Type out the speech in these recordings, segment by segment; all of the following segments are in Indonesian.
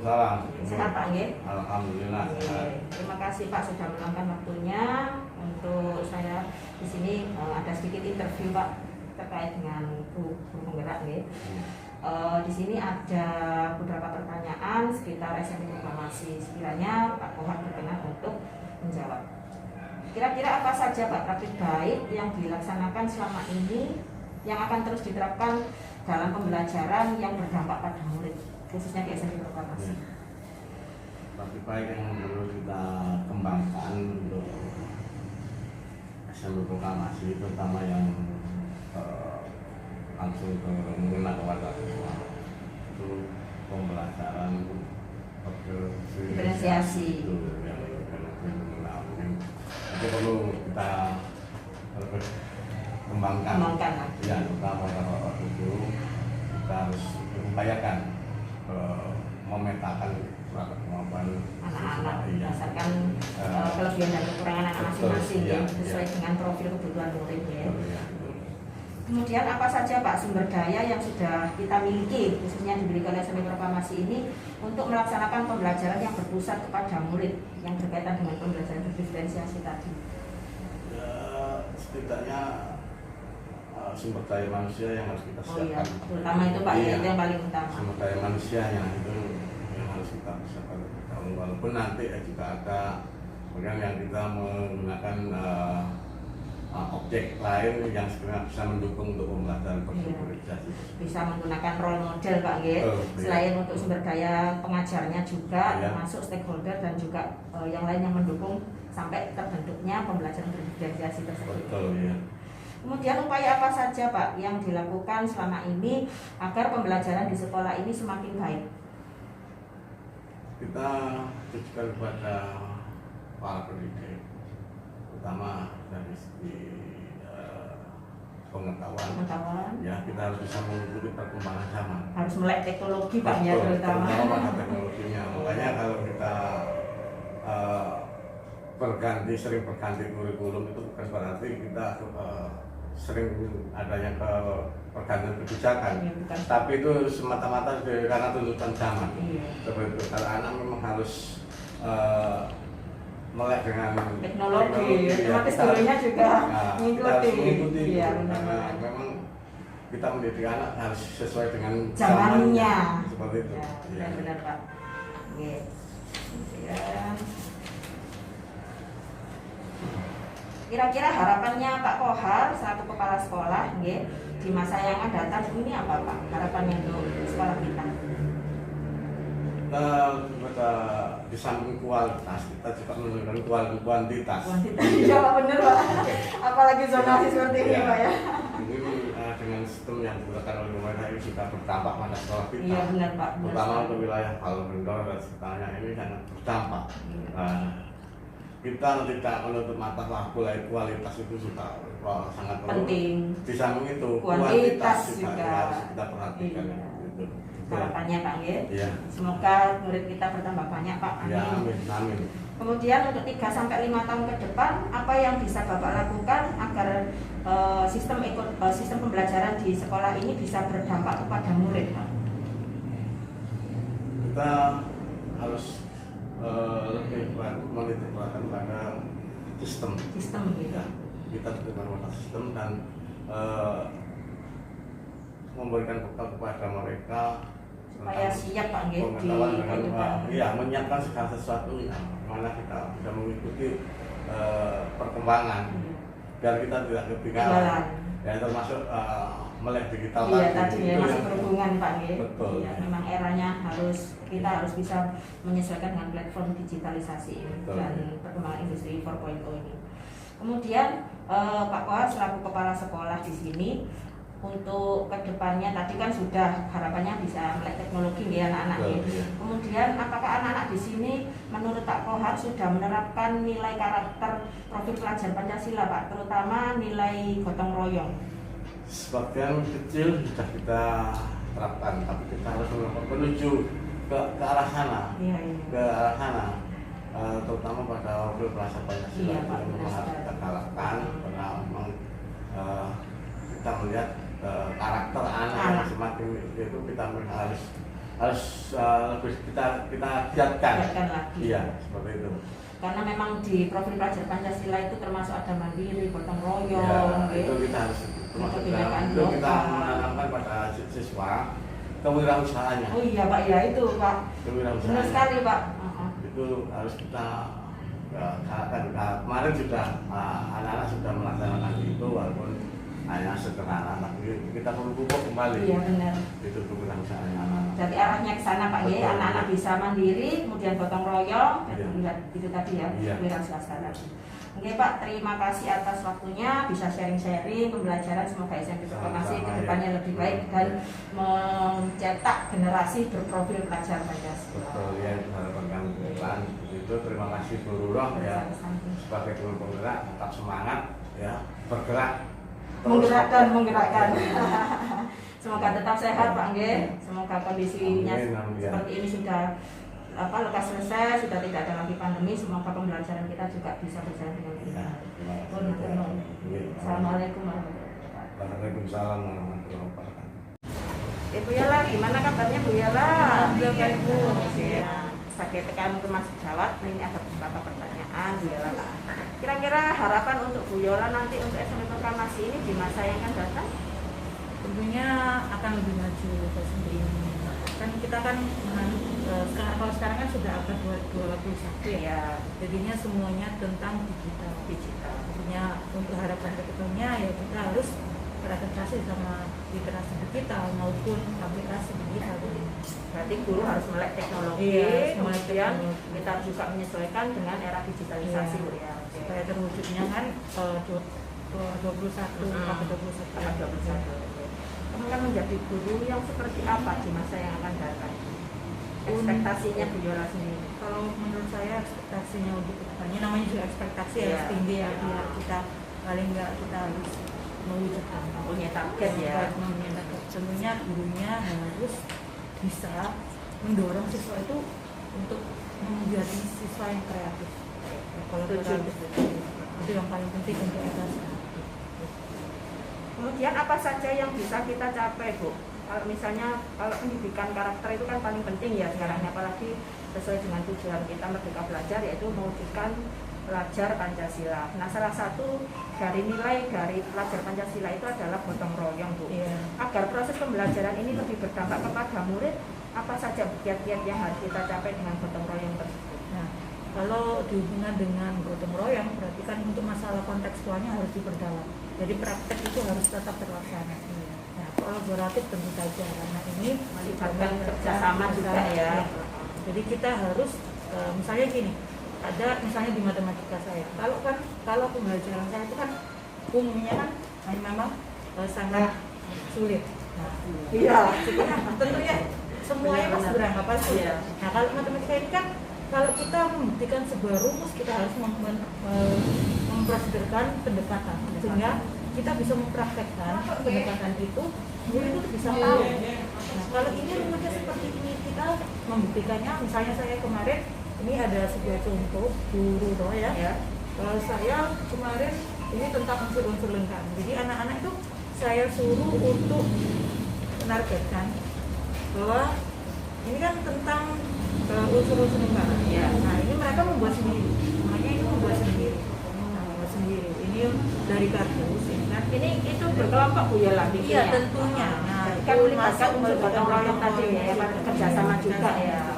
Waalaikumsalam. Sehat Pak nggih? Alhamdulillah sehat. Terima kasih Pak sudah meluangkan waktunya untuk saya di sini. Ada sedikit interview Pak terkait dengan guru penggerak nggih. Di sini ada beberapa pertanyaan sekitar SMK Proklamasi. Sekiranya Pak Kohar berkenan untuk menjawab. Kira-kira apa saja Pak praktik baik yang dilaksanakan selama ini yang akan terus diterapkan dalam pembelajaran yang berdampak pada murid, khususnya di SMK Proklamasi? Praktik baik yang perlu kita kembangkan untuk SMK Proklamasi, terutama yang langsung mengena kepada siswa, itu pembelajaran diferensiasi itu yang itu perlu kita kembangkan. Ya, terutama kalau itu kita harus upayakan memetakan kemampuan anak-anak berdasarkan kelebihan dan kekurangan anak masing-masing sesuai dengan profil kebutuhan murid ya. Kemudian apa saja Pak sumber daya yang sudah kita miliki khususnya diberikan oleh SMK Proklamasi ini untuk melaksanakan pembelajaran yang berpusat kepada murid yang berkaitan dengan pembelajaran berdiferensiasi tadi? Ya, setidaknya sumber daya manusia yang harus kita siapkan. Terutama itu Pak ya, itu yang paling utama. Sumber daya manusianya itu yang harus kita siapkan. Walaupun nanti juga ada bagian yang kita menggunakan objek lain yang sebenarnya bisa mendukung untuk pembelajaran berdiferensiasi. Bisa menggunakan role model Pak G. Selain untuk sumber daya pengajarnya juga, termasuk stakeholder dan juga yang lain yang mendukung sampai terbentuknya pembelajaran berdiferensiasi tersebut. Betul ya. Kemudian upaya apa saja Pak yang dilakukan selama ini agar pembelajaran di sekolah ini semakin baik? Kita tujukan kepada para pendidik, terutama dari segi pengetahuan. Ya, kita harus bisa mengikuti perkembangan zaman. Harus melek teknologi Pak ya, terutama pada teknologinya. Makanya kalau kita sering berganti kurikulum itu bukan berarti kita sering adanya pergantian kebijakan, tapi itu semata-mata karena tuntutan zaman. Seperti itu. Kalau anak memang harus melek dengan teknologi, otomatis gurunya juga mengikuti. Iya, karena memang kita mendidik anak harus sesuai dengan zamannya. Seperti itu. Ya, benar Pak. Oke. Kira-kira harapannya Pak Kohar selaku kepala sekolah di masa yang akan datang ini apa Pak? Harapannya untuk sekolah kita? Kita di samping kualitas, kita juga menunjukkan kuantitas. Iya Pak, benar Pak. Apalagi zonasi seperti ini Pak ya. Ini dengan sistem yang digunakan oleh pemerintah ini juga berdampak pada sekolah kita. Iya benar Pak. Terutama untuk wilayah Palembendor dan sekitarnya ini sangat berdampak. Kita tidak menutup mata lah, kualitas itu juga sangat penting. Di samping itu kuantitas juga harus kita perhatikan. Gitu. Harapannya Pak ya. Semoga murid kita bertambah banyak Pak. Amin. Ya, amin. Kemudian untuk 3-5 tahun ke depan apa yang bisa Bapak lakukan agar sistem pembelajaran di sekolah ini bisa berdampak kepada murid Pak? Kita harus lebih menitik beratkan pada sistem gitu. Ya, kita lebih pada sistem dan memberikan bekal kepada mereka supaya siap Pak pengetahuan dengan menyiapkan segala sesuatu mana kita bisa mengikuti perkembangan biar kita tidak ketinggalan. Ya, termasuk melek digital tadi ya, masih berhubungan Pak Betul. Ya, memang eranya kita harus bisa menyesuaikan dengan platform digitalisasi ini dan perkembangan industri 4.0 ini. Kemudian Pak Kohar selaku kepala sekolah di sini untuk kedepannya tadi kan sudah harapannya bisa melek teknologi ya anak-anak ya. Kemudian apakah anak-anak di sini menurut Pak Kohar sudah menerapkan nilai karakter profil pelajar Pancasila Pak, terutama nilai gotong royong? Sebagian kecil sudah kita terapkan, tapi kita harus menuju ke arah sana, ke arah sana, terutama pada profil pelajar Pancasila yang memang harus kita galakkan karena memang kita melihat karakter anak yang semakin itu kita harus harus lebih kita giatkan lagi. Iya, seperti itu. Karena memang di profil pelajar Pancasila itu termasuk ada mandiri, gotong royong. Ya, itu kita harus termasuk dalam itu kita menanamkan pada siswa kewirausahaannya. Oh iya Pak, ya itu Pak. Kewirausahaan. Benar sekali Pak. Itu harus kita kemarin sudah anak-anak sudah melaksanakan itu walaupun hanya sederhana, tapi kita perlu pupuk kembali. Iya benar. Itu kewirausahaan anak-anak. Jadi arahnya ke sana Pak ya, anak-anak bisa mandiri, kemudian gotong royong, itu tadi ya, wira swasta tadi. Oke Pak, terima kasih atas waktunya, bisa sharing-sharing pembelajaran, semoga SMP Proklamasi ke depannya lebih baik dan mencetak generasi berprofil pelajar Pancasila. Betul ya, itu harapan kami ke depan. Itu terima kasih Bu Lurah ya, sebagai guru penggerak tetap semangat ya, bergerak. Menggerakkan. Semoga tetap sehat Pak Nggih. Semoga kondisinya seperti ini sudah lekas selesai, sudah tidak ada lagi pandemi. Semoga pembelajaran kita juga bisa berjalan dengan baik. Assalamualaikum warahmatullahi wabarakatuh. Waalaikumsalam warahmatullahi wabarakatuh. Bu Yala, gimana kabarnya Bu Yala? Alhamdulillah Bu. Sebagai TKM Kemas Jawat, ini ada beberapa pertanyaan Bu Yola. Kira-kira harapan untuk Bu Yola nanti untuk SMP Proklamasi ini di masa yang akan datang? Tentunya akan lebih maju sendiri. Kan kita kan kalau sekarang kan sudah abad 21 ya. Jadinya semuanya tentang digital. Tentunya untuk harapan kedepannya ya kita harus beradaptasi sama literasi digital maupun aplikasi digital. Berarti guru harus melek teknologi, kemudian kita juga menyesuaikan dengan era digitalisasi Bu ya. Supaya terwujudnya kan 21 sampai 21. Kamu kan menjadi guru yang seperti apa di masa yang akan datang? Ekspektasinya Bu Yola sendiri? Kalau menurut saya ekspektasinya untuk kedepannya, namanya juga ekspektasi harus tinggi ya, biar kita paling nggak kita harus mewujudkan punya target ya. Tentunya gurunya harus bisa mendorong siswa itu untuk menjadi siswa yang kreatif. Kalau kreatif itu yang paling penting untuk kita. Kemudian apa saja yang bisa kita capai Bu? Kalau misalnya pendidikan karakter itu kan paling penting ya sekarang, apalagi sesuai dengan tujuan kita Merdeka Belajar, yaitu mewujudkan pelajar Pancasila. Nah, salah satu dari nilai dari pelajar Pancasila itu adalah gotong royong Bu. Agar proses pembelajaran ini lebih berdampak kepada murid, apa saja kiat-kiat yang harus kita capai dengan gotong royong tersebut? Nah, kalau dihubungkan dengan gotong royong, berarti kan untuk masalah kontekstualnya harus diperdalam. Jadi praktek itu harus tetap terlaksana. Nah, kolaboratif tentu saja, karena ini melibatkan kerjasama juga ya. Jadi kita harus, misalnya gini, ada misalnya di matematika saya, kalau pembelajaran saya itu kan umumnya kan memang sangat sulit. Nah, iya. Tentunya semuanya pasti beranggapan sulit. Nah, kalau matematika ini kan kalau kita membuktikan sebuah rumus, kita harus memprosedurkan pendekatan sehingga kita bisa mempraktekkan pendekatan itu, murid itu bisa tahu. Nah, kalau ini rumusnya seperti ini, kita membuktikannya. Misalnya saya kemarin ini ada sebuah contoh guru roh ya. Saya kemarin ini tentang unsur-unsur lengkap. Jadi anak-anak itu saya suruh untuk menargetkan bahwa ini kan tentang unsur-unsur lengkap. Nah, ini mereka membuat sendiri. Makanya ini membuat sendiri. Ini dari kardus. Ini itu berkelompok Bu Yola? Iya, tentunya. Nah, kan melibatkan unsur gotong royong tadi ya, kerjasama juga ya.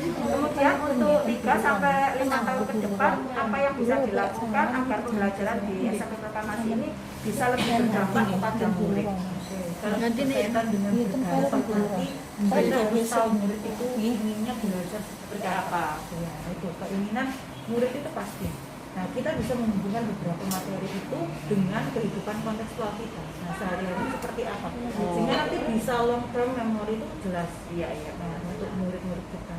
Kemudian untuk 3 sampai 5 tahun ke depan, apa yang bisa dilakukan agar pembelajaran di SMP Proklamasi ini bisa lebih berdampak kepada murid? Kalau berkaitan dengan berdampak nanti, kita harus tahu murid itu inginnya belajar seperti apa. Ya, itu keinginan murid itu pasti. Nah, kita bisa menghubungkan beberapa materi itu dengan kehidupan kontekstual kita. Nah, sehari-hari seperti apa? Sehingga nanti bisa long term memory itu jelas. Iya. Nah, untuk murid-murid kita.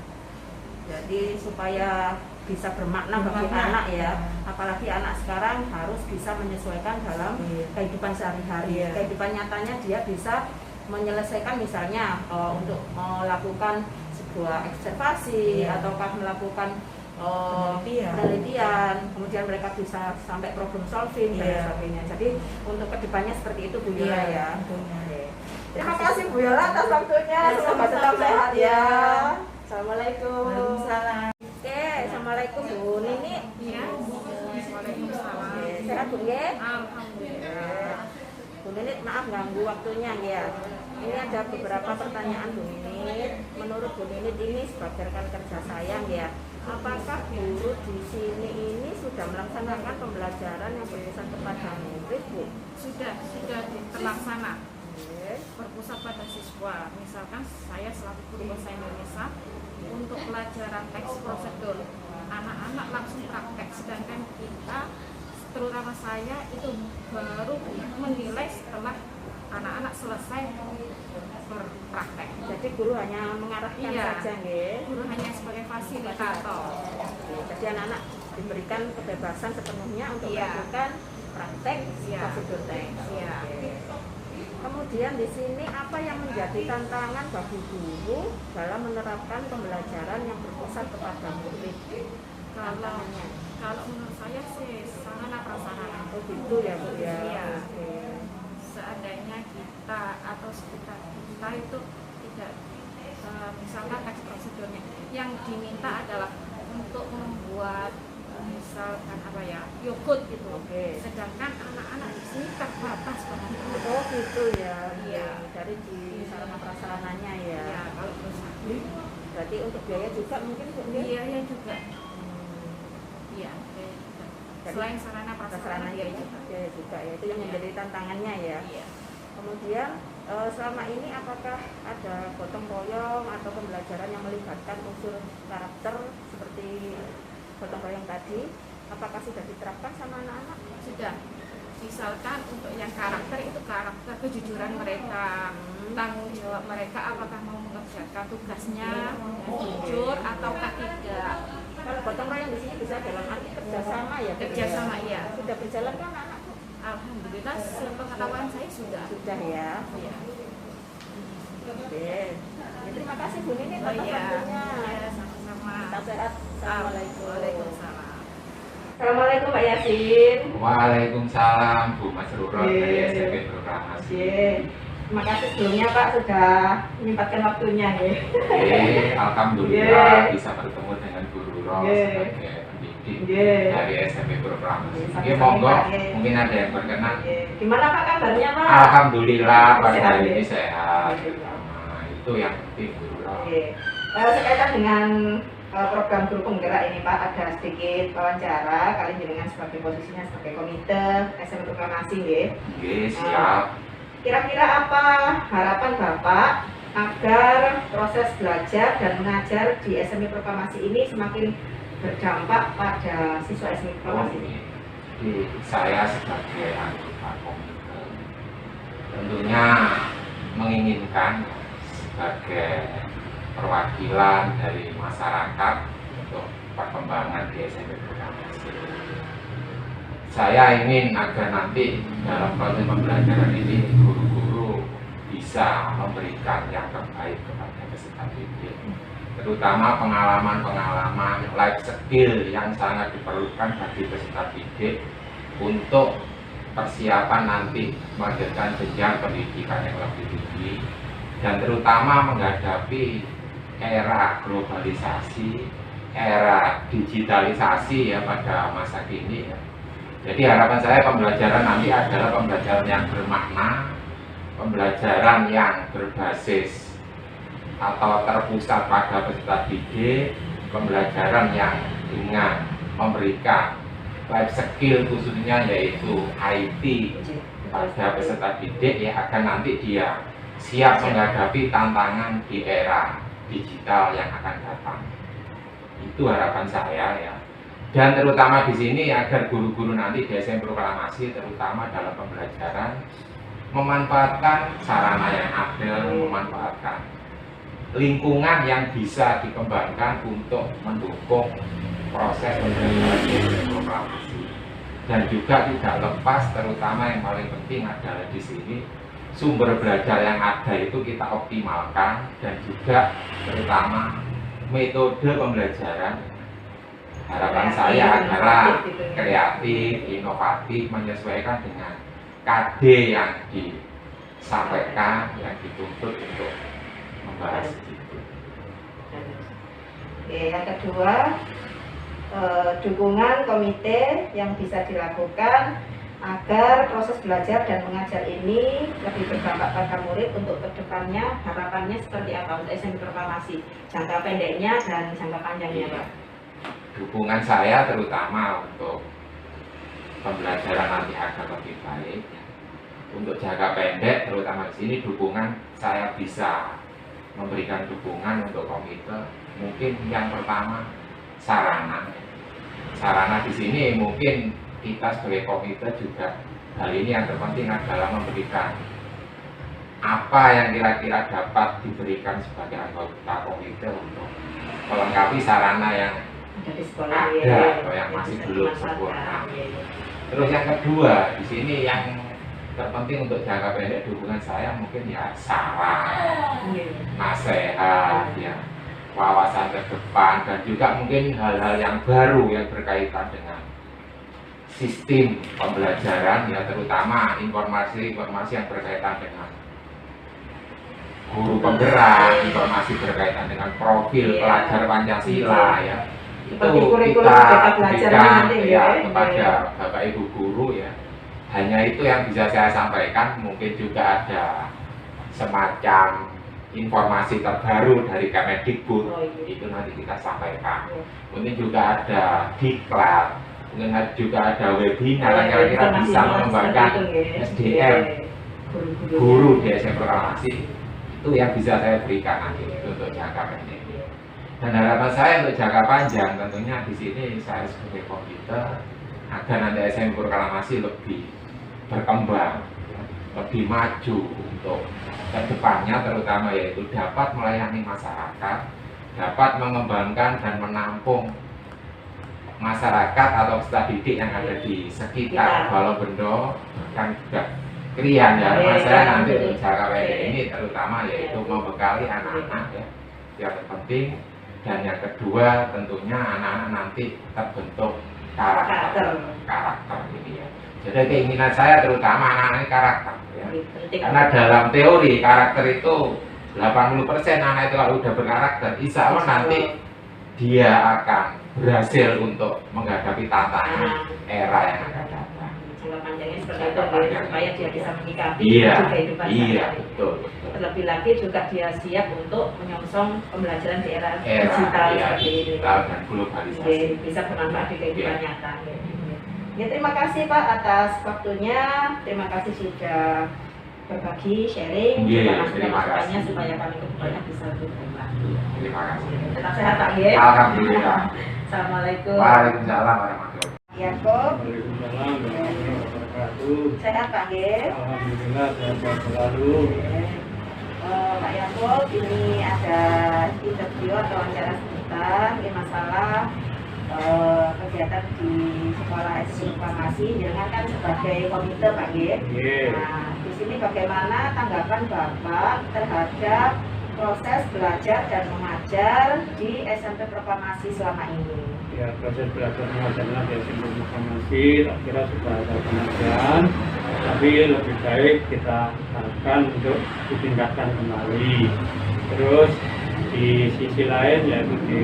Jadi supaya bisa bermakna bagi anak ya. Apalagi anak sekarang harus bisa menyesuaikan dalam kehidupan sehari-hari. Kehidupan nyatanya dia bisa menyelesaikan misalnya untuk melakukan sebuah observasi ataukah melakukan penelitian, kemudian mereka bisa sampai problem solving dan sebagainya. Jadi untuk kedepannya seperti itu Bu Yola ya. Tentunya. Terima Bu Yola atas waktunya. Semoga tetap sehat ya. Assalamualaikum. Waalaikumsalam. Oke, assalamualaikum Bu Nini. Iya. Waalaikumsalam. Oke, sehat Bu nggih? Alhamdulillah. Bu Nini, maaf ganggu waktunya ya. Ini ada beberapa pertanyaan Bu Nini. Menurut Bu Nini ini sebagai rekan kerja saya ya, apakah guru di sini ini sudah melaksanakan pembelajaran yang berpusat kepada murid Bu? Sudah terlaksana. Oke. Berpusat pada siswa. Misalkan saya selaku guru bahasa Indonesia untuk pelajaran teks prosedur, anak-anak langsung praktek, sedangkan kita, terutama saya itu baru menilai setelah anak-anak selesai berpraktek. Jadi guru hanya mengarahkan Iya. saja nggih. Guru hanya sebagai fasilitator. Jadi anak-anak diberikan kebebasan sepenuhnya untuk Iya. melakukan praktek Iya. prosedur teks. Iya. Oke. Kemudian di sini apa yang menjadi tantangan bagi guru dalam menerapkan pembelajaran yang berpusat kepada murid? Tantangannya. Kalau menurut saya sih sarana prasarana. Oh gitu ya Bu ya. Iya. Oke. Seandainya kita atau sekitar kita itu tidak misalkan teks prosedurnya yang diminta adalah untuk membuat misalkan apa ya, yogurt gitu. Oke. Sedangkan anak-anak di sini terbatas banget. Oh gitu ya. Iya. Dari di sarana prasarananya ya. Ya, kalau perusahaan Berarti untuk biaya juga mungkin Bu nggih? biaya juga. Iya, biaya juga. Selain sarana prasarana Prasarana biaya juga. biaya juga ya. Itu yang Iya. menjadi tantangannya ya. Iya. Kemudian selama ini apakah ada gotong royong atau pembelajaran yang melibatkan unsur karakter seperti gotong royong tadi? Apakah sudah diterapkan sama anak-anak? Sudah. Misalkan untuk yang karakter itu karakter kejujuran mereka, tanggung jawab mereka apakah mau mengerjakan tugasnya jujur ataukah tidak. Kalau gotong royong di sini bisa dalam arti kerjasama ya? Bu? Kerjasama, iya. Sudah berjalan kan anak? Alhamdulillah sepengetahuan saya sudah. Sudah ya. Iya. Oke. Ya, terima kasih Bu Nini Oh atas iya. waktunya. Iya, sama-sama. Tetap sehat. Assalamualaikum. Waalaikumsalam. Assalamualaikum Pak Yasin. Waalaikumsalam Bu Mas Ruro dari Iya. SMP Proklamasi. Oke. Terima kasih sebelumnya Pak sudah menyempatkan waktunya ya. Alhamdulillah Iya. bisa bertemu dengan Bu Ruro Iya. sebagai pendidik Iya. dari SMP Proklamasi. Iya, Oke, sama-sama, monggo Pak. Iya. mungkin ada yang berkenan. Gimana Pak kabarnya Pak? Alhamdulillah pada Sehat, hari ya? ini sehat. Alhamdulillah. Nah, itu yang penting Bu Ruro. Oke. Sekaitan dengan program guru penggerak ini Pak, ada sedikit wawancara kali jenengan sebagai posisinya sebagai komite SMP Proklamasi ya. Oke, siap. Kira-kira apa harapan Bapak agar proses belajar dan mengajar di SMP Proklamasi ini semakin berdampak pada siswa SMP Proklamasi ini? Jadi saya sebagai anggota komite tentunya menginginkan sebagai perwakilan dari masyarakat untuk perkembangan di SMP Proklamasi. Saya ingin agar nanti dalam proses pembelajaran ini guru-guru bisa memberikan yang terbaik kepada peserta didik, terutama pengalaman-pengalaman life skill yang sangat diperlukan bagi peserta didik untuk persiapan nanti melanjutkan jenjang pendidikan yang lebih tinggi dan terutama menghadapi era globalisasi, era digitalisasi ya pada masa kini ya. Jadi harapan saya pembelajaran nanti adalah pembelajaran yang bermakna, pembelajaran yang berbasis atau terpusat pada peserta didik, pembelajaran yang dengan memberikan life skill khususnya yaitu IT pada peserta didik ya agar nanti dia siap menghadapi tantangan di era digital yang akan datang. Itu harapan saya ya. Dan terutama di sini agar guru-guru nanti di SMP Proklamasi terutama dalam pembelajaran memanfaatkan sarana yang ada, memanfaatkan lingkungan yang bisa dikembangkan untuk mendukung proses pembelajaran di SMP Proklamasi. Dan juga tidak lepas terutama yang paling penting adalah di sini sumber belajar yang ada itu kita optimalkan dan juga terutama metode pembelajaran harapan saya adalah kreatif, inovatif, menyesuaikan dengan KD yang sampaikan, yang dituntut untuk membahas itu. Oke, yang kedua, dukungan komite yang bisa dilakukan agar proses belajar dan mengajar ini lebih berdampak pada murid untuk kedepannya. Harapannya seperti apa untuk SMP Proklamasi, jangka pendeknya dan jangka panjangnya, Pak? Dukungan saya terutama untuk pembelajaran nanti agar lebih baik. Untuk jangka pendek terutama di sini dukungan saya bisa memberikan dukungan untuk komite. Mungkin yang pertama sarana di sini mungkin kita sebagai komite juga hal ini yang terpenting adalah memberikan apa yang kira-kira dapat diberikan sebagai anggota komite untuk melengkapi sarana yang ada atau yang masih belum sempurna. Terus yang kedua di sini yang terpenting untuk jangka pendek dukungan saya mungkin ya saran, nasihat, ya wawasan ke depan, dan juga mungkin hal-hal yang baru yang berkaitan dengan sistem pembelajaran, ya terutama informasi-informasi yang berkaitan dengan guru penggerak, informasi berkaitan dengan profil pelajar Pancasila, ya itu kita berikan ya kepada Bapak Ibu guru, ya. Hanya itu yang bisa saya sampaikan. Mungkin juga ada semacam informasi terbaru dari Kemendikbud, itu nanti kita sampaikan. Mungkin juga ada diklat, mungkin juga ada webinar yang kira-kira bisa mengembangkan SDM guru di SMP Proklamasi. Itu yang bisa saya berikan nanti untuk jangka pendek. Dan harapan saya untuk jangka panjang tentunya di sini saya sebagai komite agar nanti SMP Proklamasi lebih berkembang, lebih maju untuk kedepannya, terutama yaitu dapat melayani masyarakat, dapat mengembangkan dan menampung masyarakat atau peserta didik yang ada di sekitar Balongbendo dan juga Krian, ya. Saya nanti untuk jangka pendek ini terutama yaitu membekali anak-anak, ya, yang terpenting. Dan yang kedua tentunya anak-anak nanti terbentuk karakter ini, ya. Jadi keinginan saya terutama anak-anak ini karakter, ya. Karena dalam teori karakter itu 80% anak itu kalau udah berkarakter, insya Allah nanti dia akan berhasil untuk menghadapi tantangan era yang akan datang. Jangka panjangnya seperti itu, supaya dia bisa menyikapi kehidupan betul. Terlebih lagi juga dia siap untuk menyongsong pembelajaran di era digital seperti ini, dan globalisasi, bisa bermanfaat di kehidupan nyata. Ya, terima kasih Pak atas waktunya, terima kasih sudah berbagi, sharing, masukan-masukannya supaya kami kedepannya bisa lebih baik. Terima kasih. Tetap sehat Pak. Alhamdulillah. Assalamualaikum. Waalaikumsalam warahmatullahi wabarakatuh. Yakob. Waalaikumsalam warahmatullahi wabarakatuh. Sehat Pak Gil. Alhamdulillah sehat selalu. Pak Yakob, ini ada interview atau wawancara sebentar ini masalah kegiatan di sekolah SMP Proklamasi. Jangan kan sebagai komite Pak Gil. Nah, di sini bagaimana tanggapan Bapak terhadap proses belajar dan mengajar di SMP Proklamasi selama ini? Ya, proses belajar mengajarnya di SMP Proklamasi tak kira sudah ada pengajaran, tapi lebih baik kita harapkan untuk ditingkatkan kembali. Terus di sisi lain yaitu di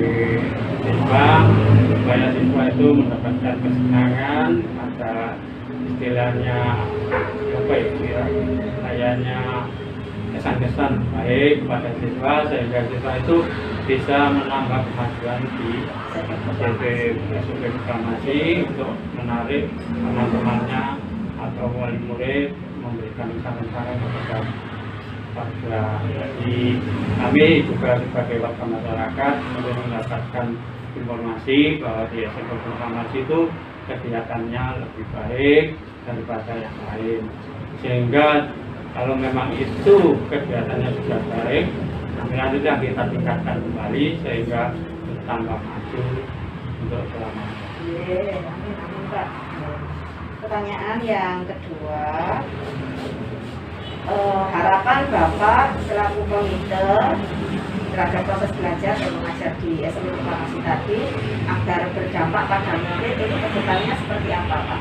siswa, supaya siswa itu mendapatkan kesenangan, ada istilahnya apa ya, kayaknya kesan-kesan baik kepada siswa, sehingga siswa itu bisa menambah kemajuan di SMP Proklamasi untuk menarik teman-temannya atau wali murid memberikan saran-saran kepada warga. Jadi kami juga sebagai warga masyarakat mendapatkan informasi bahwa di SMP Proklamasi itu kegiatannya lebih baik daripada yang lain, sehingga kalau memang itu kegiatannya sudah baik, nanti yang kita tingkatkan kembali sehingga bertambah maju untuk selamanya. Amin Pak. Pertanyaan yang kedua, harapan Bapak selaku komite terhadap proses belajar dan mengajar di SMP Proklamasi tadi agar berdampak pada murid itu kedepannya seperti apa Pak?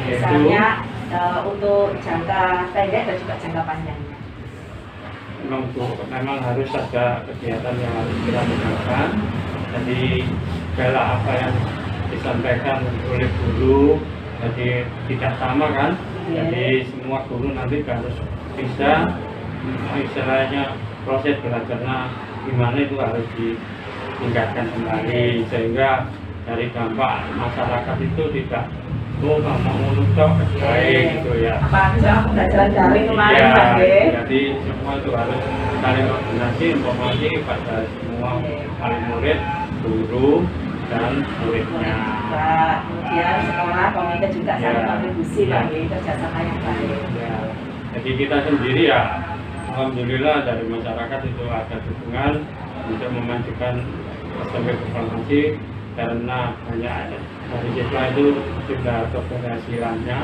Misalnya untuk jangka pendek dan juga jangka panjangnya. Memang harus ada kegiatan yang harus kita lakukan. Jadi segala apa yang disampaikan oleh guru jadi tidak sama kan. Jadi semua guru nanti harus bisa istilahnya proses belajarnya gimana itu harus ditingkatkan kembali sehingga dari dampak masyarakat itu tidak mau nutup baik gitu ya. Apalagi soal pembelajaran daring kemarin ya, Pak Nggih. Jadi semua itu harus saling koordinasi informasi pada semua paling murid, guru dan muridnya. Pak, kemudian sekolah komite juga saling kontribusi Pak Nggih, kerjasama yang baik. Ya. Jadi kita sendiri ya alhamdulillah dari masyarakat itu ada dukungan untuk memajukan SMP Proklamasi karena banyak dari siswa itu sudah keberhasilannya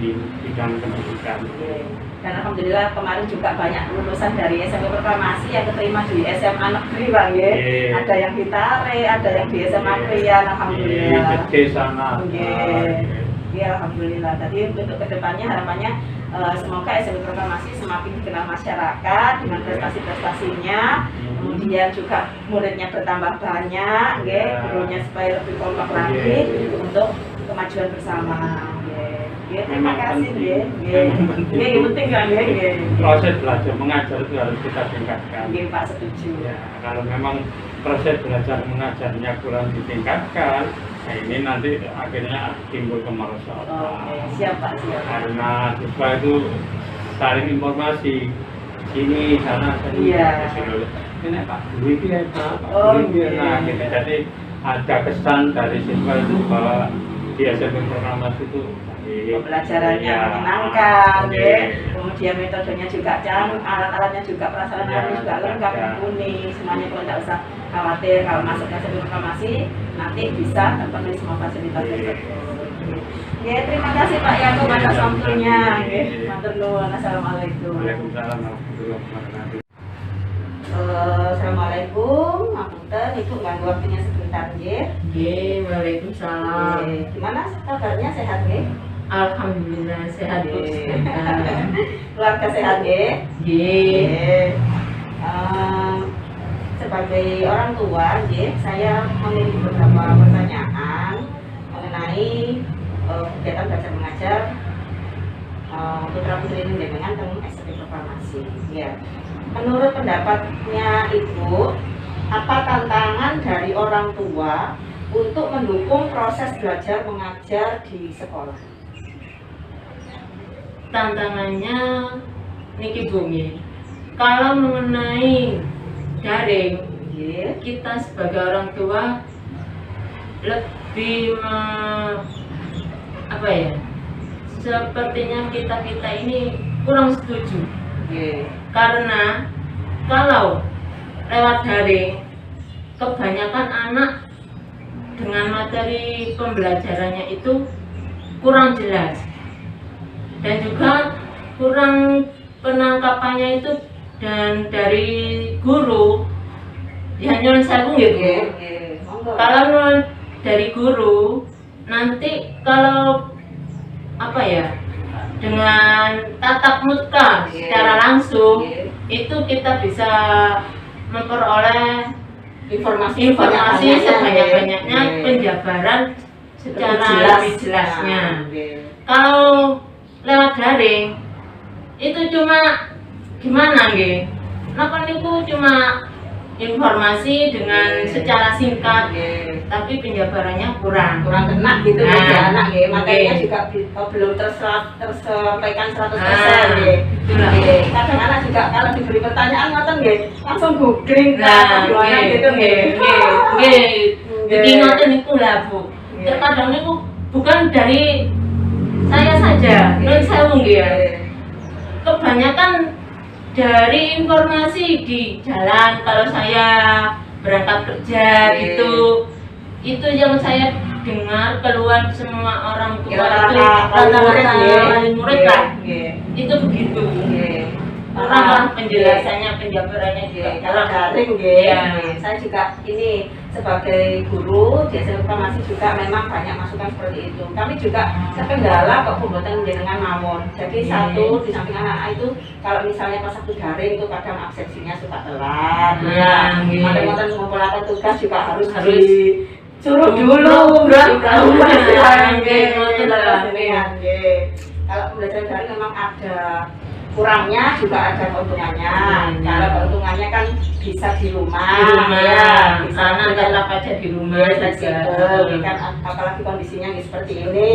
di bidang pendidikan. Dan alhamdulillah kemarin juga banyak lulusan dari SMP Proklamasi yang keterima di SMA Negeri Pak Nggih. Ada yang di Tare, ada yang di SMA Krian, alhamdulillah. Di sana. Ya alhamdulillah. Tadi untuk kedepannya harapannya semoga SMP Proklamasi semakin dikenal masyarakat dengan prestasi-prestasinya. Kemudian juga muridnya bertambah banyak, gurunya supaya lebih kompak lagi untuk kemajuan bersama. Terima kasih, yang penting kan, proses belajar mengajar itu harus kita tingkatkan. Pak setuju. Ya, kalau memang proses belajar mengajarnya kurang ditingkatkan, nah ini nanti akhirnya timbul kemerosotan. Siap Pak, siap. Karena siswa itu saling informasi, sini sana sini. Ini Pak Guru ya Pak Guru nah gitu. Jadi ada kesan dari siswa itu bahwa di SMP Proklamasi itu pembelajarannya menyenangkan, kemudian metodenya juga canggih, alat-alatnya juga prasarannya juga lengkap, mumpuni, semuanya kalau tidak usah khawatir kalau masuk ke SMP Proklamasi nanti bisa terpenuhi semua fasilitas tersebut. Terima kasih Pak Yakub atas waktunya. Matur nuwun. Assalamualaikum. Waalaikumsalam warahmatullahi wabarakatuh. Assalamualaikum, ngapunten, Ibu ganggu waktunya sebentar nggih. Nggih, waalaikumsalam. Gimana kabarnya, sehat nggih? Alhamdulillah sehat Bu. Keluarga sehat nggih? Nggih. Sebagai orang tua nggih, saya memiliki beberapa pertanyaan mengenai kegiatan belajar mengajar putra putri jenengan teng SMP Proklamasi. Ya. Menurut pendapatnya Ibu, apa tantangan dari orang tua untuk mendukung proses belajar mengajar di sekolah? Tantangannya niki bumi. Kalau mengenai daring, kita sebagai orang tua lebih sepertinya kita ini kurang setuju. Karena kalau lewat daring, kebanyakan anak dengan materi pembelajarannya itu kurang jelas dan juga kurang penangkapannya itu, dan dari guru ya nyuwun sewu gitu. Kalau dari guru nanti kalau dengan tatap muka secara langsung itu kita bisa memperoleh informasi sebanyak-banyaknya, penjabaran secara lebih jelasnya. Kalau lewat daring itu cuma gimana nggih? Napa niku cuma informasi dengan secara singkat, tapi penjabarannya kurang kena gitu ya anak nggih. Materinya juga belum tersampaikan 100% nggih. Kadang anak juga kalau diberi pertanyaan ngoten nggih, langsung googling gimana gitu nggih. Nggih. Jadi ngoten niku lah Bu. Terkadang niku bukan dari saya saja, nyuwun sewu nggih. Kebanyakan dari informasi di jalan kalau saya berangkat kerja itu yang saya dengar keluhan semua orang tua itu rata-rata murid lah itu begitu. kurang lah penjelasannya, penjabarannya juga. Kalau daring saya juga ini sebagai guru di SMA Farmasi juga memang banyak masukan seperti itu. Kami juga kendala kok pembuatan jenengan mawon. Jadi satu di samping anak-anak itu kalau misalnya pas waktu daring itu kadang absensinya suka telat. Ada mengumpulkan tugas juga harus suruh dulu. Kalau pembelajaran daring memang ada kurangnya juga ada keuntungannya. Kalau keuntungannya kan bisa di rumah, ya, bisa anak tetap aja di rumah kan, apalagi kondisinya seperti ini.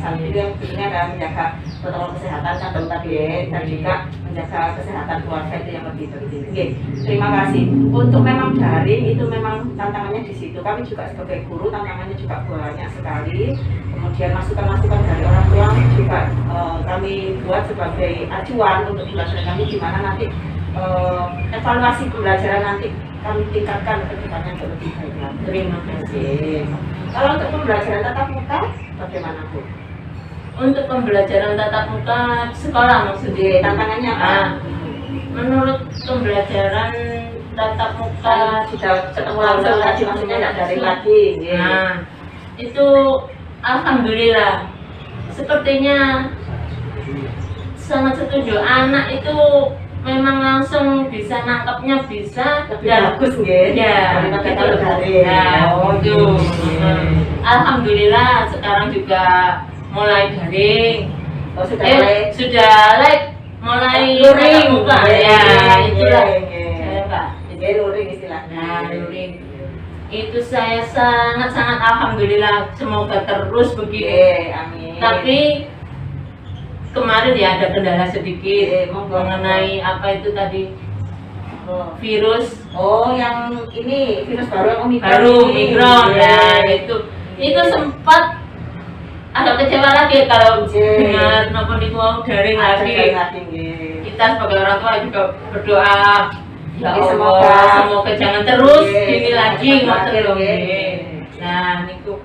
Saat ini yang pentingnya adalah menjaga protokol kesehatan kan tadi dan juga menjaga kesehatan keluarga itu yang lebih penting. Terima kasih. Untuk memang daring itu memang tantangannya di situ. Kami juga sebagai guru tantangannya juga banyak sekali. Kemudian masukan-masukan dari orang tua juga kami buat sebagai acuan untuk pembelajaran kami gimana nanti evaluasi pembelajaran nanti kami tingkatkan ke depannya untuk lebih baik lagi. Terima kasih. Kalau untuk pembelajaran tatap muka bagaimana Bu? Untuk pembelajaran tatap muka sekolah maksudnya tantangannya apa? Menurut pembelajaran tatap muka sudah ketemu langsung tadi maksudnya nggak daring lagi. Nah, itu alhamdulillah sepertinya sangat setuju. Anak itu memang langsung bisa nangkapnya bisa lebih dan bagus ya. Ya, kalau daring. Itu. Alhamdulillah sekarang juga mulai daring. Mulai luring muka ya, itulah. Pak. Luring istilahnya. Luring. Itu saya sangat alhamdulillah, semoga terus begini. Amin. Tapi kemarin ya ada kendala sedikit mengenai apa itu tadi virus. Yang ini virus baru yang Omikron. Nah, itu sempat agak kecewa lagi kalau dengar maupun itu daring lagi. Kita sebagai orang tua juga berdoa ya Allah, semoga jangan terus gini lagi ngoten. Nah, niku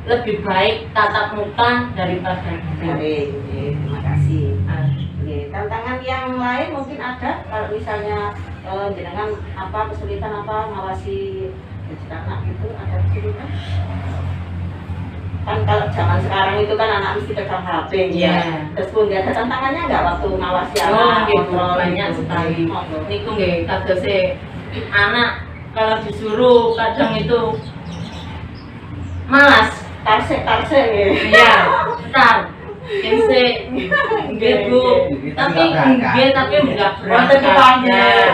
lebih baik tatap muka daripada daring. Terima kasih. Tantangan yang lain mungkin ada kalau misalnya jenengan kesulitan ngawasi anak itu ada kesulitan? Kan kalau zaman sekarang itu kan anak mesti pegang HP terus pun ada tantangannya nggak waktu ngawasi anak? Banyak sekali. Niku nggih kadose anak kalau disuruh kadang itu malas tarsek ya entar kese Bu tapi enggak berangkat.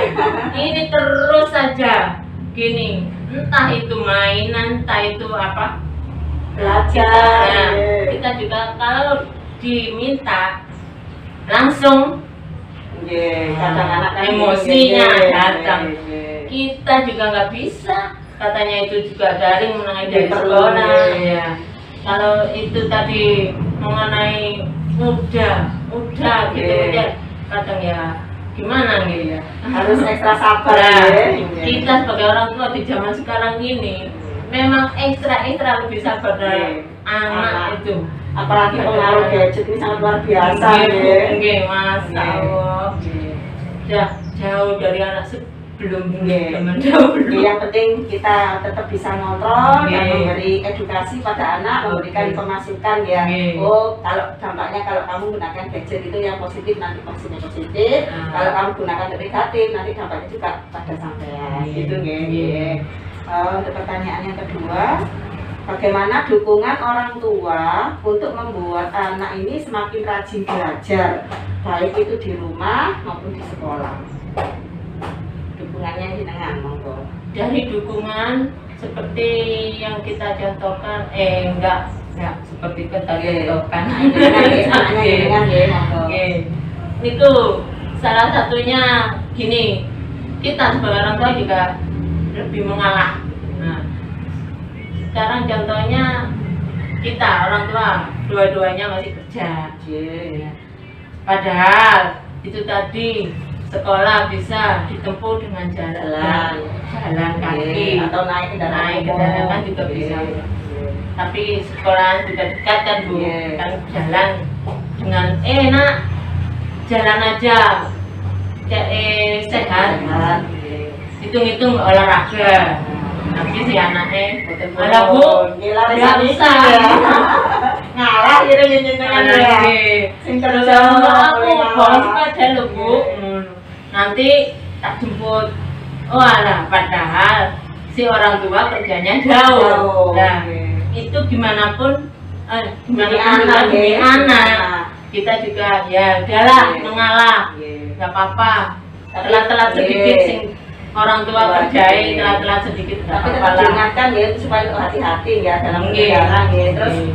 Ini terus saja gini, entah itu mainan entah itu apa belajar. Kita juga kalau diminta langsung kadang anak emosinya datang. Kita juga nggak bisa, katanya itu juga daring mengenai dari sekolah. Kalau itu tadi mengenai udah gitu ya, kadang ya gimana gitu ya, harus ekstra sabar. Kita sebagai orang tua di zaman sekarang ini memang ekstra lebih sabar dari anak itu. Apalagi pengaruh gadget ini sangat luar biasa Masya Allah. Sudah jauh dari anak sebelum jauh. Yang penting kita tetap bisa ngontrol dan memberi edukasi pada anak, memberikan pemasukan kalau dampaknya kalau kamu gunakan gadget itu yang positif nanti maksudnya positif, kalau kamu gunakan negatif nanti dampaknya juga pada sampean gitu Untuk pertanyaan yang kedua, bagaimana dukungan orang tua untuk membuat anak ini semakin rajin belajar, baik itu di rumah maupun di sekolah? Dukungannya jenengan monggo. Dari dukungan seperti yang kita contohkan, enggak seperti kita contohkan. Itu salah satunya gini, kita sebagai orang tua juga lebih mengalah. Nah, sekarang contohnya kita orang tua dua-duanya masih kerja. Padahal itu tadi sekolah bisa ditempuh dengan jalan kaki atau naik kendaraan juga bisa. Tapi sekolah juga dekat kan Bu, kan jalan dengan enak, jalan aja sehat, hitung-hitung olahraga. Tapi si anaknya malah bu, nggak bisa ngalah gitu nyenyengan ya. Terus aku bawa sepeda loh bu, nanti tak jemput. Oh alah, padahal si orang tua kerjanya jauh. Nah itu gimana pun juga demi anak, kita juga ya udahlah mengalah, nggak apa-apa. Telat-telat sedikit sing orang tua kerjain, telat-telat sedikit tapi tetap diingatkan ya supaya hati-hati ya dalam perjalanan ya. Terus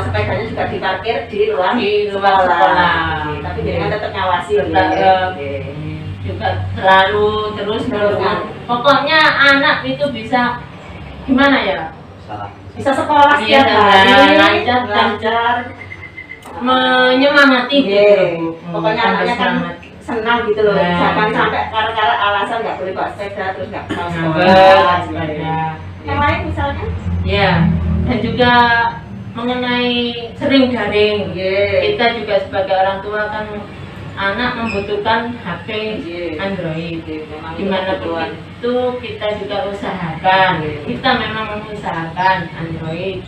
sepedanya juga diparkir di luar sekolah. Tapi jangan tetap ngawasi juga selalu terus pokoknya anak itu bisa gimana ya, bisa sekolah setiap hari lancar menyemangati gitu. Pokoknya anaknya kan senang gitu loh, jangan sampai karena alasan nggak boleh bawa sepeda terus nggak mau sekolah. Yang lain misalnya? Ya, dan juga mengenai sering daring, kita juga sebagai orang tua kan anak membutuhkan HP Android. Gimana pun itu kita juga usahakan, kita memang mengusahakan Android.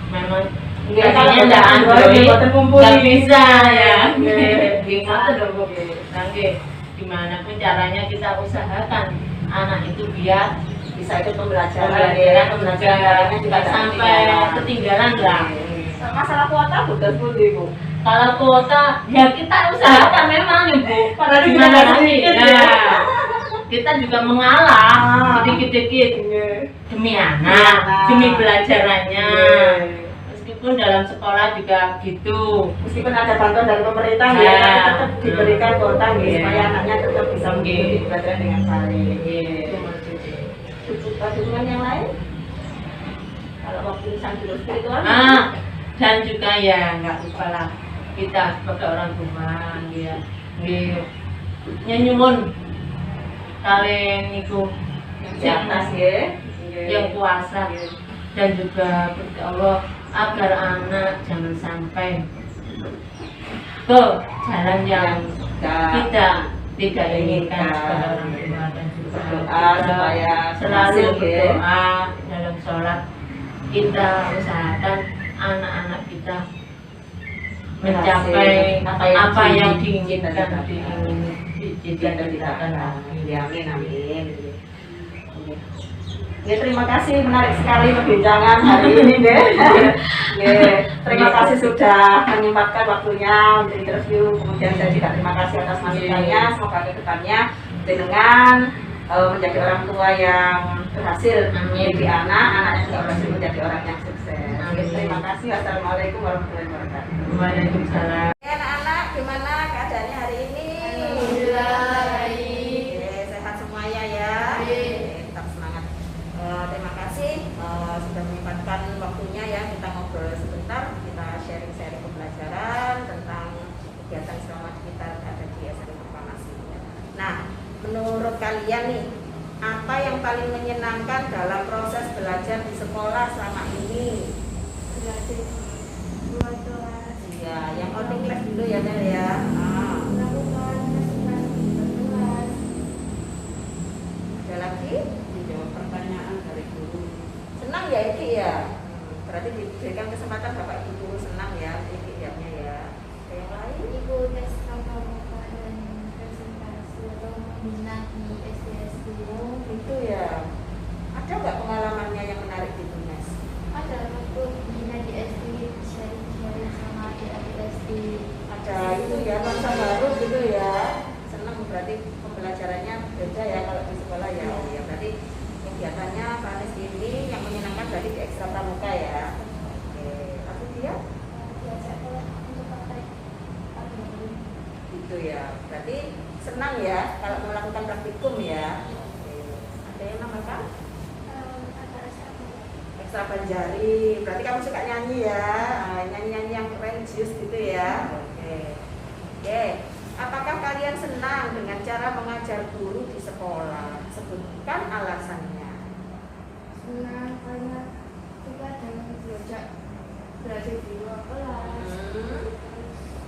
Memang kalau ada Android nggak bisa ya. Gimana pun caranya kita usahakan anak itu biar bisa ikut pembelajaran juga sampai ketinggalan lah. Masalah kuota betul pun ibu. Kalau kuota ya kita usahakan memang ibu. Padahal gimana nanti? Kita juga mengalah sedikit-sedikit demi anak, demi pelajarannya. Meskipun dalam sekolah juga gitu. Meskipun ada bantuan dari pemerintah ya, tetap diberikan kuota supaya anaknya tetap bisa mengikuti pelajaran dengan baik. Dukungan yang lain? Kalau waktu sambil spiritual? Dan juga ya nggak lupa lah kita sebagai orang tua ya, nyuwun kalian niku yang atas ya, yang puasa dan juga berdoa Allah agar anak jangan sampai ke jalan yang kita tidak inginkan sebagai orang tua, dan juga berdoa supaya selalu berdoa dalam sholat. Kita usahakan anak-anak kita mencapai apa yang diinginkan dan dilakukan. Amin, amin. Ya, terima kasih, menarik sekali perbincangan hari ini deh. Terima kasih sudah menyempatkan waktunya untuk interview. Kemudian saya juga terima kasih atas masukannya. Semoga ke depannya dengan menjadi orang tua yang berhasil mendidik anak, anaknya juga berhasil menjadi orang yang sukses. Terima kasih. Wassalamualaikum warahmatullahi wabarakatuh. Waalaikumsalam. Anak-anak, gimana keadaannya hari ini? Alhamdulillah baik. Sehat semuanya ya. Tetap semangat. Terima kasih sudah menyempatkan waktunya ya, kita ngobrol sebentar, kita sharing-sharing pembelajaran tentang kegiatan selama kita ada di SMP Proklamasi. Nah, menurut kalian nih, apa yang paling menyenangkan dalam proses belajar di sekolah selama ini? Belajar dua kelas. Iya, yang outing class dulu ya Mel ya. Melakukan presentasi di kelas. Ada lagi? Menjawab pertanyaan dari guru. Senang ya Iki ya? Berarti diberikan kesempatan Bapak Ibu guru senang ya Iki ya. Ada yang lain? Ibu tes pramuka dan presentasi atau membina di SD. Itu ya. Ada nggak pengalamannya yang menarik gitu Mas? Ada waktu membina di SD, sharing sama adik-adik SD. Ada itu ya, nuansa baru gitu ya. Senang berarti pembelajarannya beda ya kalau di sekolah ya. Oh ya, berarti kegiatannya Pranis ini yang menyenangkan berarti di ekstra pramuka ya. Oke, aku dia Diajak untuk praktek gitu ya. Berarti senang ya kalau melakukan praktikum ya. Ada yang namakan ekstra Banjari. Berarti kamu suka nyanyi ya, nyanyi-nyanyi yang religius gitu ya. Oke. Apakah kalian senang dengan cara mengajar guru di sekolah? Sebutkan alasannya. senang karena kita dalam diajak belajar di luar kelas,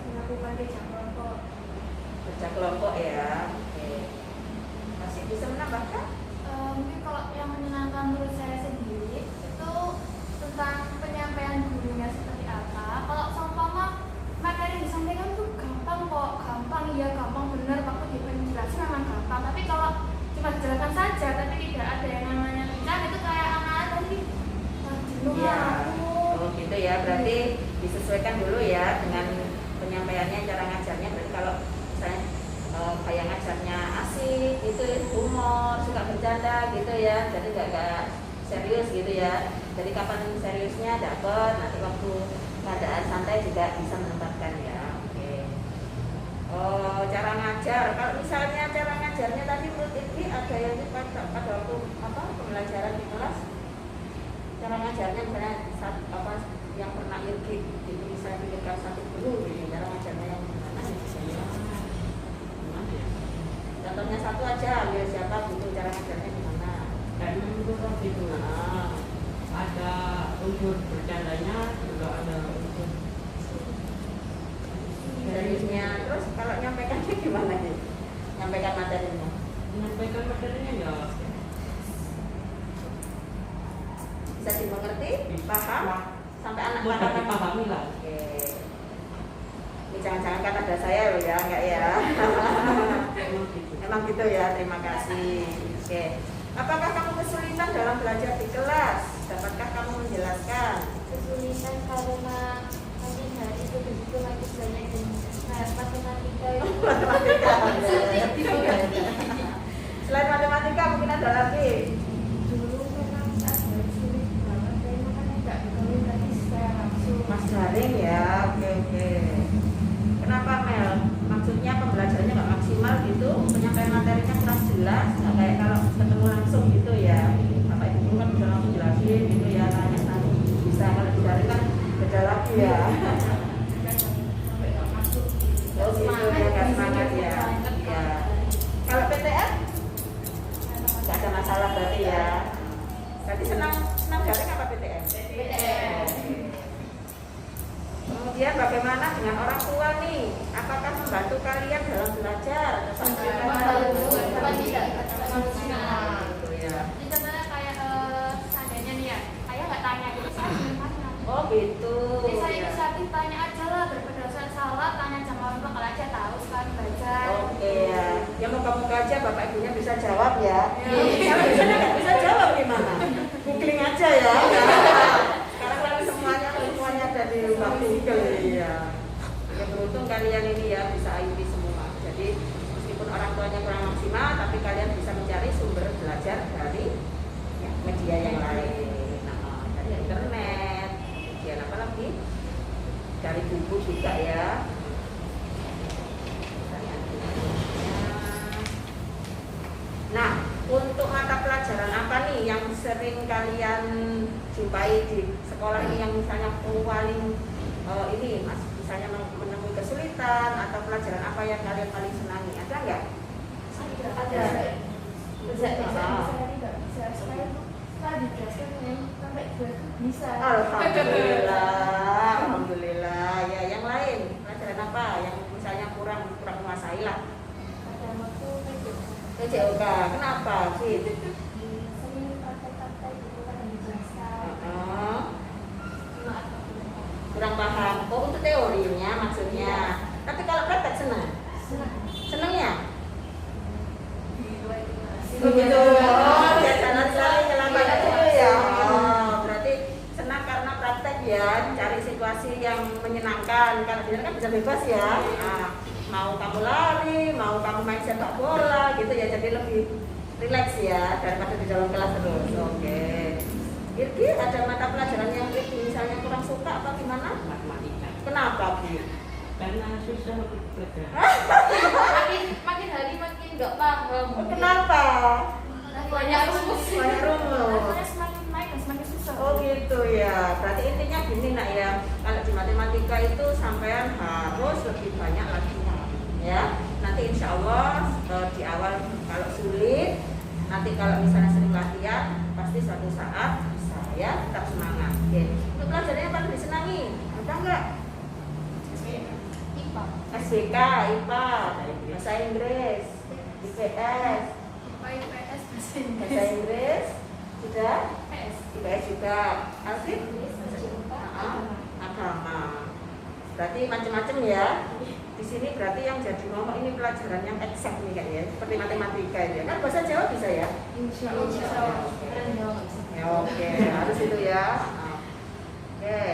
melakukan kerja kelompok. Kerja kelompok ya. Oke. menyesuaikan dulu ya dengan penyampaiannya, cara ngajarnya. Berarti kalau misalnya kayak ngajarnya asik gitu, humor, suka bercanda gitu ya, jadi nggak serius gitu ya. Jadi kapan seriusnya dapat, nanti waktu keadaan santai juga bisa menempatkan ya. Oke. Cara ngajar, kalau misalnya cara ngajarnya tadi menurut Ibu ada yang pada waktu pembelajaran di kelas, cara ngajarnya misalnya yang pernah Ibu itu bisa pikirkan satu guru gitu, cara ngajarnya yang gimana gitu. Contohnya satu aja, biar siapa butuh cara ngajarnya gimana. Kayaknya itu kan gitu. Ada unsur bercandanya, juga ada unsur seriusnya. Terus kalau nyampaikannya gimana nih? Nyampaikan materinya. menyampaikan materinya ya Bisa dimengerti, paham, sampai anak mudah paham. dipahami lah. Oke. Ini jangan-jangan kan ada saya loh ya, enggak ya? Memang gitu. Emang gitu ya, terima kasih. Oke. Apakah kamu kesulitan dalam belajar di kelas? Dapatkah kamu menjelaskan? Kesulitan karena makin hari itu begitu makin banyak dan matematika itu Matematika. sulit dipahami. Selain matematika mungkin ada lagi. Dulu memang agak sulit banget, tapi makanya nggak dikawin tadi secara langsung. Mas daring ya, oke. Kenapa Mel? Maksudnya pembelajarannya nggak maksimal gitu, penyampaian materinya kurang jelas, nggak kayak kalau ketemu langsung gitu ya. Bapak Ibu kan bisa langsung jelasin gitu ya, tanya bisa, kalau di daring kan beda lagi ya. Sampai nggak masuk. Oh gitu ya, nggak semangat ya. Ya. Kalau PTN nggak ada masalah berarti ya. Berarti senang daring apa PTN? PTN. Kemudian bagaimana dengan orang tua nih? Apakah membantu kalian dalam belajar? Membantu, bukan tidak. Nah, gitu ya. Jadi contohnya kayak seandainya nih ya, ayah nggak tanya, jadi saya belum tanya. Oh gitu. Jadi saya Ya. inisiatif tanya aja lah, berdasarkan salah, tanya sama orang tua kalau aja tahu sekali belajar. Oke ya. Ya moga-moga aja bapak ibunya bisa jawab ya. Iya. Kalau misalnya nggak bisa jawab gimana? Googling aja ya. Sekarang kan semuanya ada di rumah Google ya. Ya beruntung kalian ini ya bisa IUP semua. Jadi meskipun orang tuanya kurang maksimal, tapi kalian bisa mencari sumber belajar dari ya, media yang lain. Nah, dari internet, kemudian apa lagi? Dari buku juga ya. Nah, untuk mata pelajaran apa nih yang sering kalian jumpai di sekolah ini yang misalnya paling ini mas, misalnya menemui kesulitan atau pelajaran apa yang kalian paling senangi? Ada nggak? Ada. Bisa tadi nggak bisa. Saya tuh setelah dijelaskan yang sampai gue bisa. Alhamdulillah, alhamdulillah. Ya, yang lain pelajaran apa yang misalnya kurang menguasai lah? Ada waktu PJOK, kenapa sih? sering praktek-praktek gitu kan yang dijelaskan. Heeh. Kurang paham. Oh, untuk teorinya maksudnya. Tapi kalau praktek senang? Senang ya? Begitu. Oh, biasanya sekali kelamaan itu ya. Oh, berarti senang karena praktek ya, cari situasi yang menyenangkan. Kalau di kan bisa bebas ya. Nah, mau kamu lari, mau kamu main sepak bola gitu ya, jadi lebih rileks ya daripada di dalam kelas terus. Oke. Irgi ada mata pelajaran yang Irgi misalnya kurang suka apa gimana? Matematika. Kenapa Bi? Karena susah untuk belajar. Makin hari makin nggak paham. Kenapa? Banyak rumus. Banyak rumus. Rasanya semakin main dan semakin susah. Oh gitu ya. Berarti intinya gini nak ya. Kalau di matematika itu sampean harus lebih banyak latihan ya. Nanti insya Allah di awal kalau sulit, nanti kalau misalnya sering latihan, pasti suatu saat bisa ya. Tetap semangat. Oke. Untuk pelajarannya apa lebih disenangi? Ada nggak? IPA. SBK, IPA, bahasa Inggris, IPS, IPS bahasa Inggris, sudah? PS. IPS juga. Alfred? Agama. Berarti macam-macam ya. Di sini berarti yang jadi ngomong ini pelajaran yang eksak nih kan ya, seperti matematika ya. Kan bahasa Jawa bisa ya? Insya Allah. Ya, oke, harus itu ya. Oke.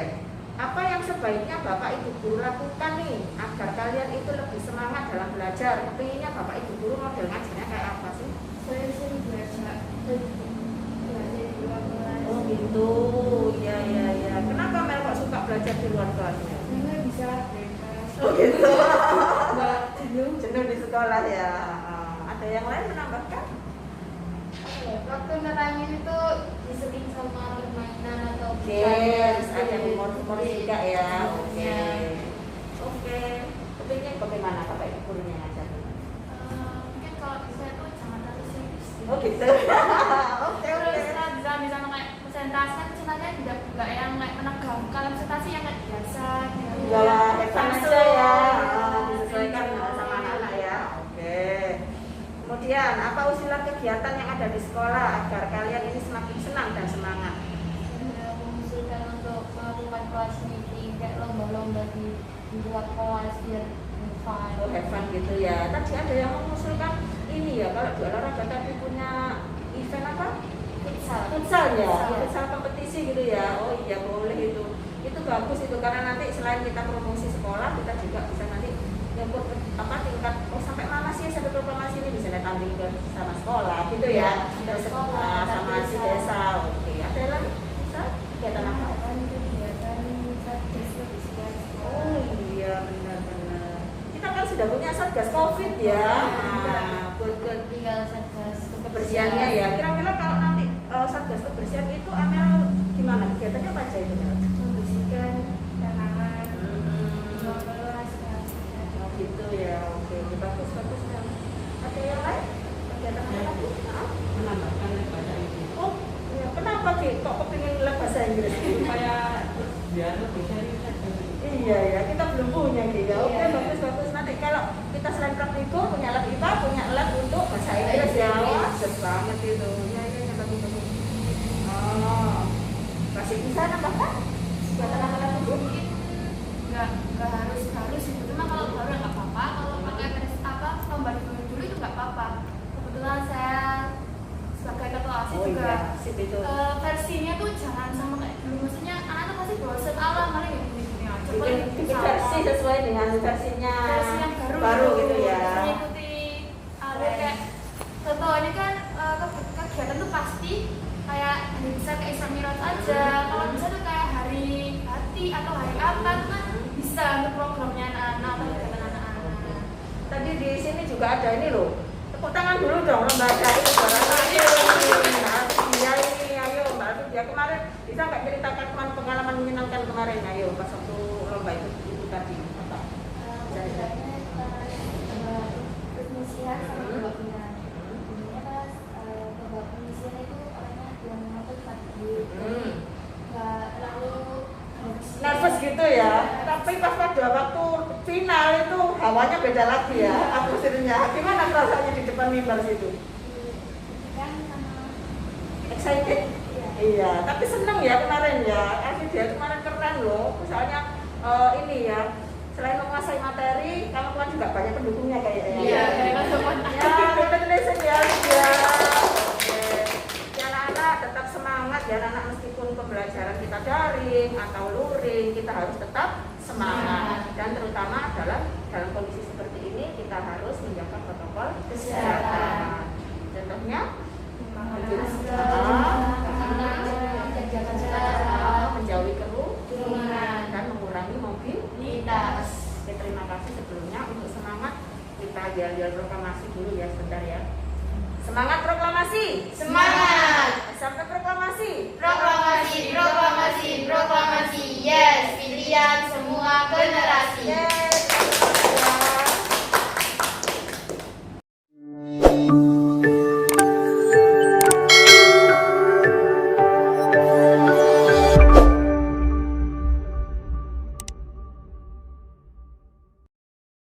apa yang sebaiknya Bapak Ibu guru lakukan nih agar kalian itu lebih semangat dalam belajar? Kepinginnya Bapak Ibu guru model ngajarnya kayak apa sih? Saya sering belajar di luar kelas. Oh gitu, ya. Kenapa Mel kok suka belajar di luar kelasnya? Karena bisa bebas. Oh gitu. Nggak jenuh. Jenuh di sekolah ya. Ada yang lain menambahkan? Waktu nerangin itu diseling sama permainan atau Yes, ada humor juga ya. Oke. Kepingin bagaimana Bapak Ibu gurunya ngajar? mungkin kalau bisa itu jangan terlalu serius. Oh gitu. Terus bisa kayak presentasi kan sebenarnya tidak yang kayak menegangkan. Kalau presentasi yang kayak biasa gitu. Ya, Evan aja ya. Disesuaikan sama anak-anak ya. Oke. Kemudian, apa usulan kegiatan yang ada di sekolah agar kalian ini semakin senang dan semangat? Mengusulkan untuk melakukan kelas meeting kayak lomba-lomba di luar kelas biar fun. Oh, have fun gitu ya. Tadi ada yang mengusulkan ini ya, kalau di olahraga tadi punya event apa? Futsal ya, futsal kompetisi gitu ya. Oh iya boleh itu. Itu bagus itu karena nanti selain kita promosi sekolah, kita juga bisa nanti nyebut apa tingkat sampai mana sih sampai proklamasi ini bisa tanding ke sama sekolah gitu ya. Dari sekolah sama si desa. Oke, ada lagi bisa kegiatan apa? Oh iya benar-benar. Kita kan sudah punya satgas COVID ya. Buat Tinggal satgas kebersihannya ya. Kira-kira kalau nanti satgas kebersihan itu Amel gimana kegiatannya apa aja itu? membersihkan tanaman, buang kelas, Oh gitu ya. Oke, bagus ya. Ada yang lain? Kegiatan apa lagi? Menambahkan bahasa Inggris Oh, ya. Kenapa Ki? Kok kepingin les bahasa Inggris? supaya biar lebih serius aja. Iya ya, kita belum punya Ki ya. Oke, bagus. Nanti kalau kita selain praktikum punya lab IPA, punya lab untuk bahasa Inggris ya. Wah, bagus banget itu. Ya, bagus. Oh, masih bisa nambahkan? Kegiatan apa lagi Bu? mungkin nggak harus itu. Cuma kalau baru nggak apa-apa. Kalau pakai lomba dulu itu nggak apa-apa. Kebetulan saya sebagai ketua ASI Oh juga iya, sip itu. versinya tuh jangan sama kayak dulu. Maksudnya anak-anak pasti bosan malah ya gini aja. Bikin versi sesuai dengan versinya versi yang baru gitu ya. Mengikuti alur kayak contoh ini kan kegiatan tuh pasti kayak bisa kayak Isra Miraj aja. Kalau bisa tuh kayak hari hati atau hari apa tuh kan bisa untuk programnya anak-anak atau kegiatan anak-anak. Tadi di sini juga ada ini loh. Tepuk tangan dulu dong lembaga itu. Iya ini, ayo Mbak Alvin. Kemarin bisa nggak ceritakan pengalaman menyenangkan kemarin? Ayo pas waktu lomba itu tadi apa? Ceritanya penyisihan sama babak minat. Intinya pas babak penyisihan itu orangnya yang ngapet pagi, nggak terlalu Nervous gitu ya. Tapi pas pada waktu final itu hawanya beda lagi ya. Atmosfernya. Gimana rasanya di depan mimbar situ? kan sama Excited? Iya, tapi seneng ya kemarin ya. Asli dia kemarin keren loh. Misalnya ini ya, selain menguasai materi, kamu kan juga banyak pendukungnya kayaknya. Iya, mereka semua. Ya, congratulations ya. Oke. Ya anak-anak tetap semangat ya anak-anak, meskipun pembelajaran kita daring atau luring, kita harus tetap semangat. Dan terutama dalam kondisi seperti ini kita harus menjaga protokol kesehatan. Contohnya menjauhi kerumunan dan mengurangi mobilitas. Oke, terima kasih sebelumnya. Untuk semangat kita yel-yel proklamasi dulu ya sebentar ya. Semangat proklamasi. Semangat. Sampai proklamasi. Proklamasi. Yes, pilihan semua generasi. Yeay.